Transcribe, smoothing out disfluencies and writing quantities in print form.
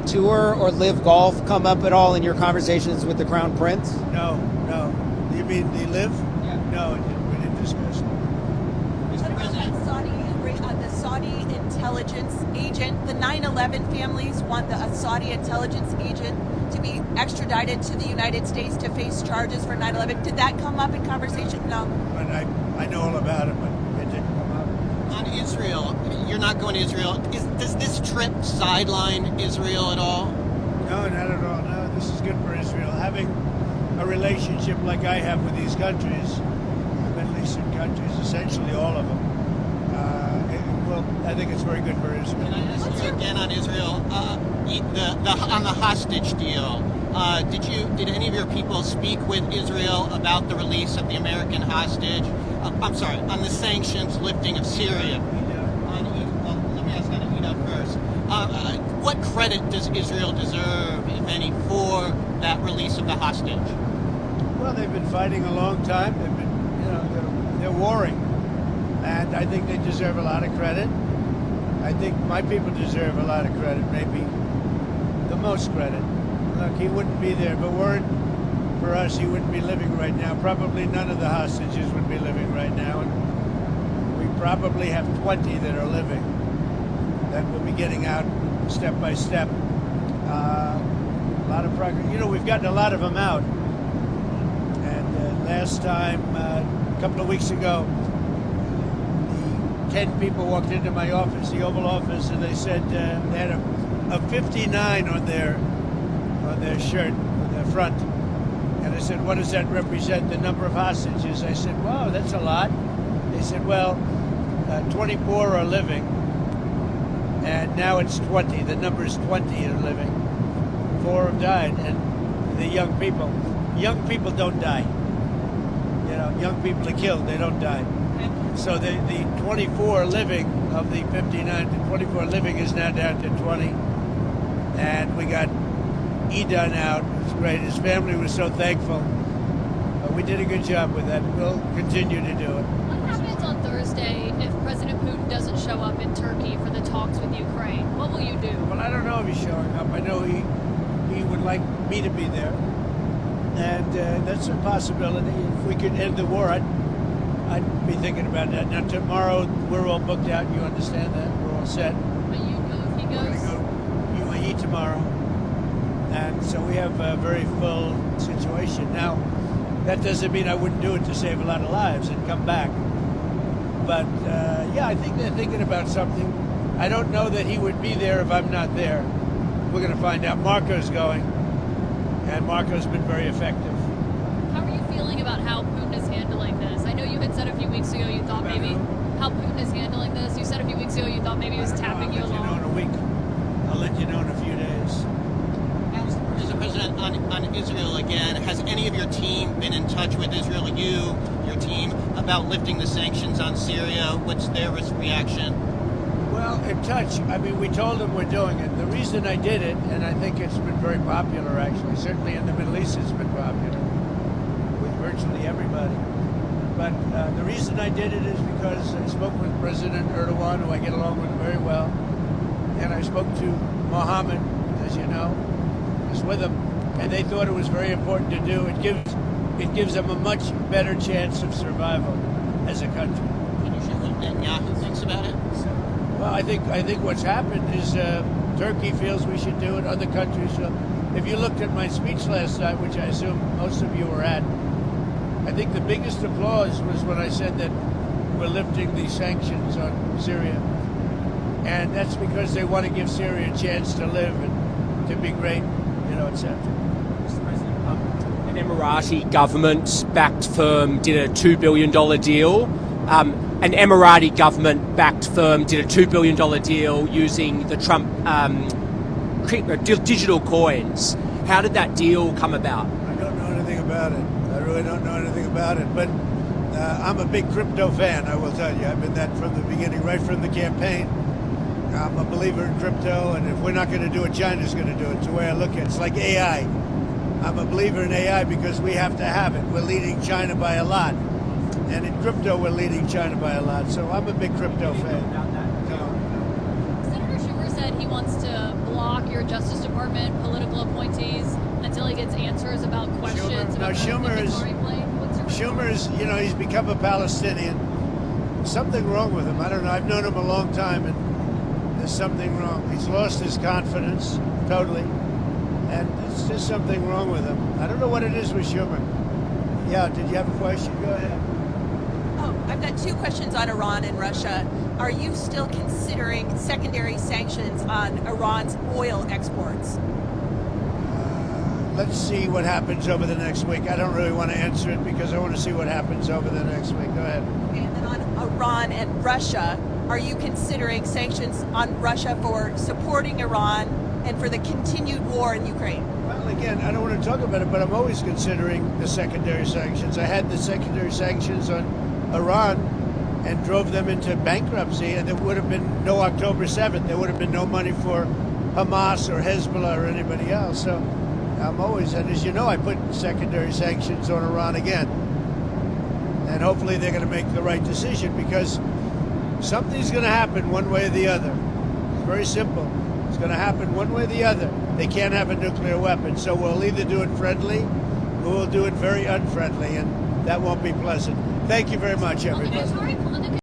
PGA Tour or Live Golf come up at all in your conversations with the Crown Prince? No. You mean the Live? Yeah. No, we didn't discuss it. What about the Saudi intelligence agent? The 9/11 families want a Saudi intelligence agent to be extradited to the United States to face charges for 9/11. Did that come up in conversation? No. But I know all about it, but it didn't come up. On Israel, you're not going to Israel. Does this trip sideline Israel at all? No, not at all. No, this is good for Israel. Having a relationship like I have with these countries, the Middle Eastern countries, essentially all of them, I think it's very good for Israel. Can I ask you again on Israel? On the hostage deal, did any of your people speak with Israel about the release of the American hostage? I'm sorry, on the sanctions lifting of Syria. Let me ask on Ida first. What credit does Israel deserve, if any, for that release of the hostage? Well, they've been fighting a long time. They've been, they're warring, and I think they deserve a lot of credit. I think my people deserve a lot of credit, maybe the most credit. Look, he wouldn't be there, but weren't for us, he wouldn't be living right now. Probably none of the hostages would be living right now, and we probably have 20 that are living that will be getting out step by step. A lot of progress. We've gotten a lot of them out. And last time, a couple of weeks ago, 10 people walked into my office, the Oval Office, and they said they had a 59 on their shirt, on their front. And I said, what does that represent, the number of hostages? I said, wow, that's a lot. They said, well, 24 are living, and now it's 20. The number is 20 are living. 4 have died, and the young people don't die. Young people are killed, they don't die. So the 24 living of the 59 to 24 living is now down to 20. And we got Edan out. It was great. His family was so thankful. We did a good job with that. We'll continue to do it. What happens on Thursday if President Putin doesn't show up in Turkey for the talks with Ukraine? What will you do? Well, I don't know if he's showing up. I know he would like me to be there. And that's a possibility. If we could end the war, I'd be thinking about that. Now, tomorrow, we're all booked out. You understand that? We're all set. But you go if he We're going goes? to go to UAE tomorrow. And so we have a very full situation. Now, that doesn't mean I wouldn't do it to save a lot of lives and come back. But, I think they're thinking about something. I don't know that he would be there if I'm not there. We're going to find out. Marco's going. And Marco's been very effective. How are you feeling about how Putin is handling this? I know you had said a few weeks ago you thought maybe how Putin is handling this. You said a few weeks ago you thought maybe he was tapping you along. I'll let you know in a week. I'll let you know in a few days. Mr. President, on Israel again, has any of your team been in touch with Israel, your team, about lifting the sanctions on Syria? What's their reaction? Well, in touch. I mean, we told them we're doing it. The reason I did it, and I think it's been very popular, actually, certainly in the Middle East it's been popular with virtually everybody. But the reason I did it is because I spoke with President Erdogan, who I get along with very well, and I spoke to Mohammed, as you know, was with them, and they thought it was very important to do. It gives them a much better chance of survival as a country. Can you share what Netanyahu thinks about it? Well, I think what's happened is Turkey feels we should do it. Other countries. If you looked at my speech last night, which I assume most of you were at, I think the biggest applause was when I said that we're lifting the sanctions on Syria, and that's because they want to give Syria a chance to live and to be great, etc. An Emirati government-backed firm did a $2 billion deal. An Emirati government-backed firm did a $2 billion deal using the Trump digital coins. How did that deal come about? I don't know anything about it. I really don't know anything about it. But I'm a big crypto fan, I will tell you. I've been that from the beginning, right from the campaign. I'm a believer in crypto, and if we're not going to do it, China's going to do it. It's the way I look at it. It's like AI. I'm a believer in AI because we have to have it. We're leading China by a lot. And in crypto, we're leading China by a lot. So I'm a big crypto fan. Senator Schumer said he wants to block your Justice Department political appointees until he gets answers about questions about the Qatari plane? What's your Schumer is, he's become a Palestinian. Something wrong with him. I don't know. I've known him a long time, and there's something wrong. He's lost his confidence totally, and there's just something wrong with him. I don't know what it is with Schumer. Yeah, did you have a question? Go ahead. Oh, I've got two questions on Iran and Russia. Are you still considering secondary sanctions on Iran's oil exports? Let's see what happens over the next week. I don't really want to answer it because I want to see what happens over the next week. Go ahead. And then on Iran and Russia, are you considering sanctions on Russia for supporting Iran and for the continued war in Ukraine? Well, again, I don't want to talk about it, but I'm always considering the secondary sanctions. I had the secondary sanctions on Iran and drove them into bankruptcy, and there would have been no October 7th. There would have been no money for Hamas or Hezbollah or anybody else. So I'm always, and as you know, I put secondary sanctions on Iran again. And hopefully they're going to make the right decision, because something's going to happen one way or the other. It's very simple. It's going to happen one way or the other. They can't have a nuclear weapon. So we'll either do it friendly or we'll do it very unfriendly, and that won't be pleasant. Thank you very much, everybody.